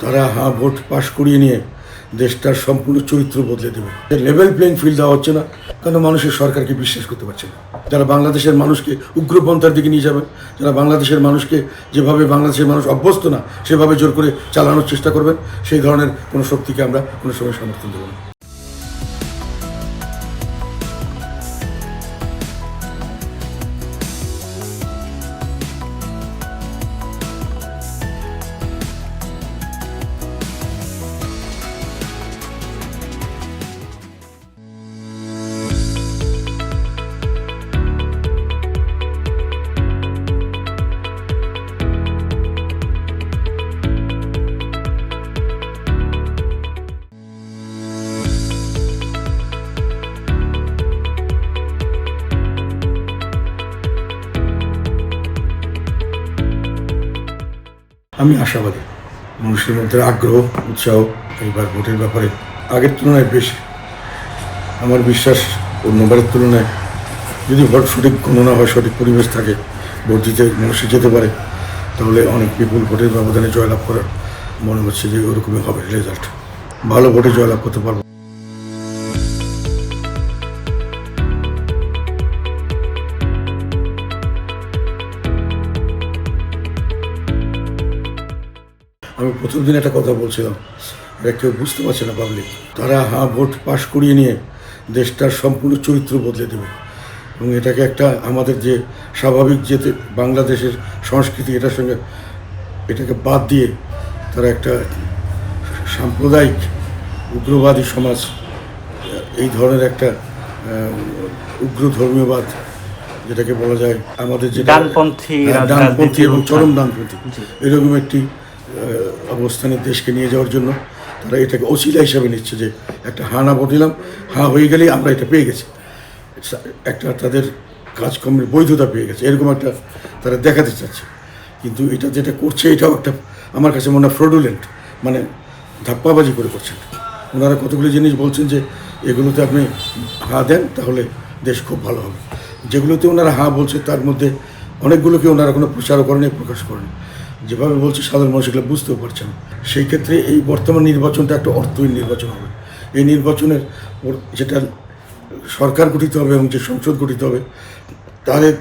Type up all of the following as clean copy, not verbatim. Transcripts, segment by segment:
তারা ভোট পাশ করিয়ে নিয়ে দেশটার সম্পূর্ণ চরিত্র বদলে দেবে। লেভেল প্লেইং ফিল্ড দেওয়া হচ্ছে না, কারণ মানুষের সরকারকে বিশ্বাস করতে পারছে না। যারা বাংলাদেশের মানুষকে উগ্রপন্থার দিকে নিয়ে যাবে, যারা বাংলাদেশের মানুষকে যেভাবে বাংলাদেশের মানুষ অভ্যস্ত না সেভাবে জোর করে চালানোর চেষ্টা করবেন, সেই ধরনের কোনো শক্তিকে আমরা কোনো সময় সমর্থন দেব না। আমি আশাবাদী, মানুষের মধ্যে আগ্রহ উৎসাহ এইবার ভোটের ব্যাপারে আগের তুলনায় বেশি। আমার বিশ্বাস অন্যবারের তুলনায় যদি ভোট সঠিক গণনা হয়, সঠিক পরিবেশ থাকে, ভোট দিতে মানুষ যেতে পারে, তাহলে অনেক বিপুল ভোটের ব্যবধানে জয়লাভ করার মনে হচ্ছে যে ওরকমই হবে রেজাল্ট। ভালো ভোটে জয়লাভ করতে পারবো। আমি প্রথম দিন একটা কথা বলছিলাম, এটা কেউ বুঝতে পারছে না পাবলিক। তারা ভোট পাশ করিয়ে নিয়ে দেশটার সম্পূর্ণ চরিত্র বদলে দেবে, এবং এটাকে একটা আমাদের যে স্বাভাবিক যে বাংলাদেশের সংস্কৃতি, এটার সঙ্গে এটাকে বাদ দিয়ে তারা একটা সাম্প্রদায়িক উগ্রবাদী সমাজ, এই ধরনের একটা উগ্র ধর্মীয়বাদ, যেটাকে বলা যায় আমাদের যে ডানপন্থী এবং চরম ডানপন্থী, এরকম একটি অবস্থানে দেশকে নিয়ে যাওয়ার জন্য তারা এটাকে অছিলা হিসাবে নিচ্ছে, যে একটা না ভোট দিলাম, হয়ে গেলেই আমরা এটা পেয়ে গেছি, একটা তাদের কাজকর্মের বৈধতা পেয়ে গেছে, এরকম একটা তারা দেখাতে চাচ্ছে। কিন্তু এটা যেটা করছে, এটাও একটা আমার কাছে মনে হয় ফ্রডুলেন্ট, মানে ধাপ্পাবাজি করে করছেন। ওনারা কতগুলি জিনিস বলছেন যে এগুলোতে আপনি দেন তাহলে দেশ খুব ভালো হবে। যেগুলোতে ওনারা বলছে তার মধ্যে অনেকগুলোকে ওনারা কোনো প্রচারও করেনি, প্রকাশ করেনি। যেভাবে বলছে সাধারণ মানুষ এগুলো বুঝতেও পারছে না। সেই ক্ষেত্রে এই বর্তমান নির্বাচনটা একটা অর্থহীন নির্বাচন হবে। এই নির্বাচনের যেটা সরকার গঠিত হবে এবং যে সংসদ গঠিত হবে,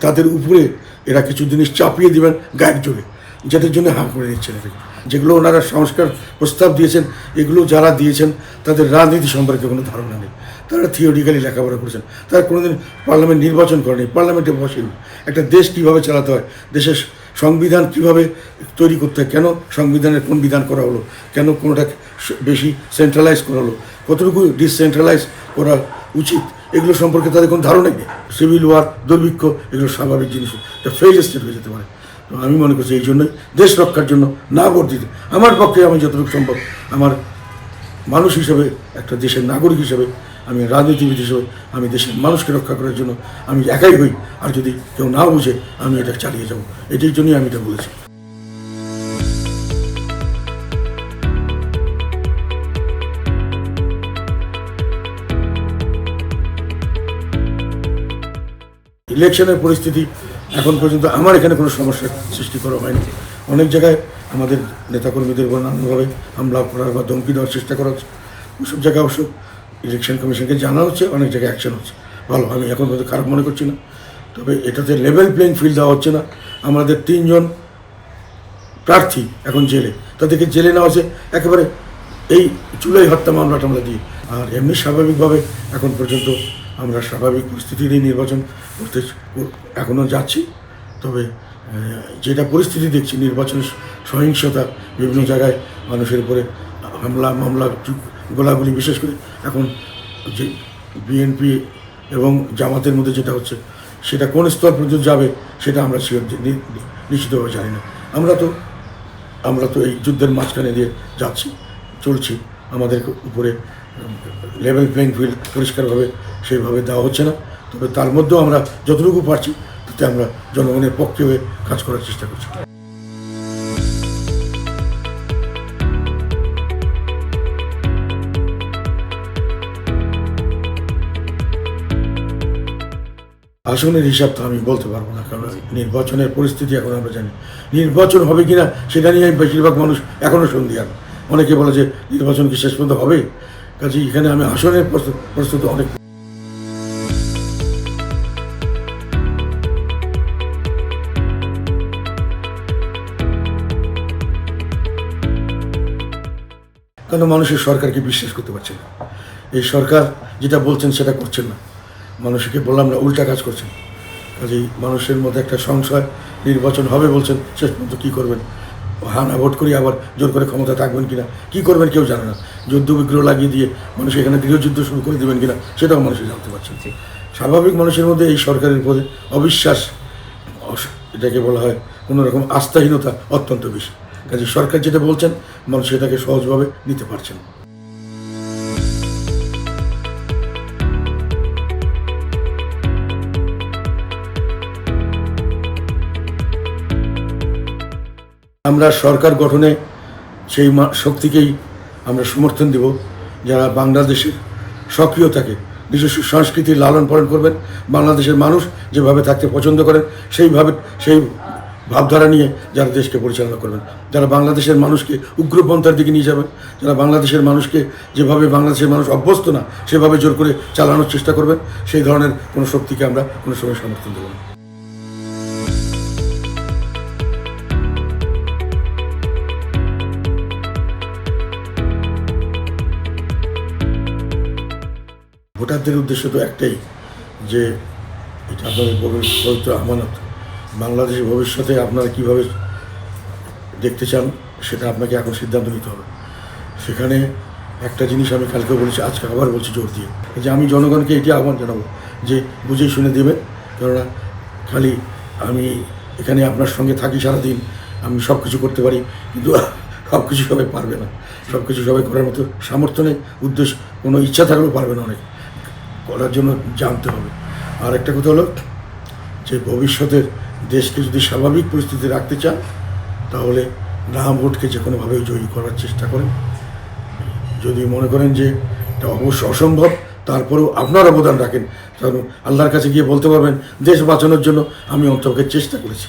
তাদের উপরে এরা কিছু জিনিস চাপিয়ে দেবেন গায়ের জোরে, যেটার জন্য করে নিচ্ছেন এটাকে। যেগুলো ওনারা সংস্কার প্রস্তাব দিয়েছেন, এগুলো যারা দিয়েছেন তাদের রাজনীতি সম্পর্কে কোনো ধারণা নেই। তারা থিওরিক্যালি লেখাপড়া করেছেন, তারা কোনোদিন পার্লামেন্ট নির্বাচন করেনি, পার্লামেন্টে বসেনি। একটা দেশ কীভাবে চালাতে হয়, দেশের সংবিধান কীভাবে তৈরি করতে হয়, কেন সংবিধানের কোন বিধান করা হলো, কেন কোনোটা বেশি সেন্ট্রালাইজ করা হলো, কতটুকু ডিসেন্ট্রালাইজ করা উচিত, এগুলো সম্পর্কে তাদের কোনো ধারণাই নেই। সিভিল ওয়ার, দুর্ভিক্ষ, এগুলো স্বাভাবিক জিনিস, এটা ফেইল স্টেট হয়ে যেতে পারে। তো আমি মনে করছি এই জন্যই দেশ রক্ষার জন্য না ভোট দিতে আমার পক্ষে, আমি যতটুকু সম্ভব আমার মানুষ হিসেবে, একটা দেশের নাগরিক হিসেবে, আমি রাজনীতিবিদ হিসেবে, আমি দেশের মানুষকে রক্ষা করার জন্য আমি একাই হই। আর যদি কেউ না বুঝে, আমি এটা চালিয়ে যাব। এটির জন্যই আমি এটা বলেছি। ইলেকশনের পরিস্থিতি এখন পর্যন্ত আমার এখানে কোনো সমস্যার সৃষ্টি করা হয়নি। অনেক জায়গায় আমাদের নেতাকর্মীদের উপর নানানভাবে হামলা করার বা ধমকি দেওয়ার চেষ্টা করা হচ্ছে। ওইসব জায়গায় অবশ্য ইলেকশন কমিশনকে জানা হচ্ছে, অনেক জায়গায় অ্যাকশন হচ্ছে। ভালো, আমি এখন পর্যন্ত খারাপ মনে করছি না। তবে এটাতে লেভেল প্লেইং ফিল্ড দেওয়া হচ্ছে না। আমাদের 3 জন প্রার্থী এখন জেলে, তাদেরকে জেলে নেওয়া হচ্ছে একেবারে এই জুলাই হত্যা মামলা টামলা দিয়ে। আর এমনি স্বাভাবিকভাবে এখন পর্যন্ত আমরা স্বাভাবিক পরিস্থিতিতেই নির্বাচন করতে এখনও যাচ্ছি। তবে যেটা পরিস্থিতি দেখছি, নির্বাচনের সহিংসতা, বিভিন্ন জায়গায় মানুষের উপরে হামলা মামলা, গোলাগুলি, বিশেষ করে এখন যে বিএনপি এবং জামাতের মধ্যে যেটা হচ্ছে, সেটা কোন স্তর পর্যন্ত যাবে সেটা আমরা নিশ্চিতভাবে জানি না। আমরা তো এই যুদ্ধের মাঝখানে দিয়ে যাচ্ছি, চলছি। আমাদের উপরে লেভেল প্লেইং ফিল্ড পরিষ্কারভাবে সেইভাবে দেওয়া হচ্ছে না। তবে তার মধ্যেও আমরা যতটুকু পারছি তাতে আমরা জনগণের পক্ষে হয়ে কাজ করার চেষ্টা করছি। আসনের হিসাব তো আমি বলতে পারবো না, কারণ নির্বাচনের পরিস্থিতি এখন আমরা জানি। নির্বাচন হবে কিনা সেটা নিয়ে বেশিরভাগ মানুষ এখনও সন্দিহান। অনেকে বলে যে নির্বাচন কি শেষ পর্যন্ত হবে, কাজে এখানে আমি আসনের প্রস্তুতি অনেক। কেন মানুষের সরকারকে বিশ্বাস করতে পারছে না? এই সরকার যেটা বলছেন সেটা করছেন না, মানুষকে বললাম না উল্টা কাজ করছেন। কাজেই মানুষের মধ্যে একটা সংশয়, নির্বাচন হবে বলছেন, শেষ পর্যন্ত কী করবেন? হানা ভোট করি আবার জোর করে ক্ষমতা থাকবেন কিনা, কী করবেন কেউ জানে না। যুদ্ধ বিগ্রহ লাগিয়ে দিয়ে মানুষ এখানে গৃহযুদ্ধ শুরু করে দেবেন কিনা সেটাও মানুষই জানতে পারছেন। স্বাভাবিক মানুষের মধ্যে এই সরকারের উপরে অবিশ্বাস, এটাকে বলা হয় কোনো রকম আস্থাহীনতা অত্যন্ত বেশি। কাজে সরকার যেটা বলছেন মানুষ সেটাকে সহজভাবে নিতে পারছেন। আমরা সরকার গঠনে সেই শক্তিকেই আমরা সমর্থন দেব যারা বাংলাদেশের সক্রিয়তাকে, নিজস্ব সংস্কৃতির লালন পালন করবেন, বাংলাদেশের মানুষ যেভাবে থাকতে পছন্দ করেন সেই ভাবধারা নিয়ে যারা দেশকে পরিচালনা করবেন, যারা বাংলাদেশের মানুষকে উগ্রপন্থার দিকে নিয়ে যাবেন, যারা বাংলাদেশের মানুষকে যেভাবে বাংলাদেশের মানুষ অভ্যস্ত না সেভাবে জোর করে চালানোর চেষ্টা করবেন, সেই ধরনের কোনো শক্তিকে আমরা কোনো সময় সমর্থন দেব না। ভোটারদের উদ্দেশ্য তো একটাই, যে এটা আপনাদের পবিত্র আমানত, বাংলাদেশের ভবিষ্যতে আপনারা কীভাবে দেখতে চান সেটা আপনাকে এখন সিদ্ধান্ত নিতে হবে। সেখানে একটা জিনিস আমি কালকেও বলেছি, আজকে আবার বলছি জোর দিয়ে, যে আমি জনগণকে এটি আহ্বান জানাবো যে বুঝেই শুনে দেবেন। কেননা খালি আমি এখানে আপনার সঙ্গে থাকি সারাদিন, আমি সব কিছু করতে পারি, কিন্তু সব কিছু সবাই পারবে না, সব কিছু সবাই করার মতো সামর্থ্য নেই, উদ্দেশ্য কোনো ইচ্ছা থাকলেও পারবে না, অনেক করার জন্য জানতে হবে। আর একটা কথা হলো যে ভবিষ্যতের দেশকে যদি স্বাভাবিক পরিস্থিতি রাখতে চান তাহলে না ভোটকে যে কোনোভাবেই জয়ী করার চেষ্টা করেন। যদি মনে করেন যে এটা অবশ্য অসম্ভব, তারপরেও আপনার অবদান রাখেন, কারণ আল্লাহর কাছে গিয়ে বলতে পারবেন দেশ বাঁচানোর জন্য আমি অন্তত চেষ্টা করেছি।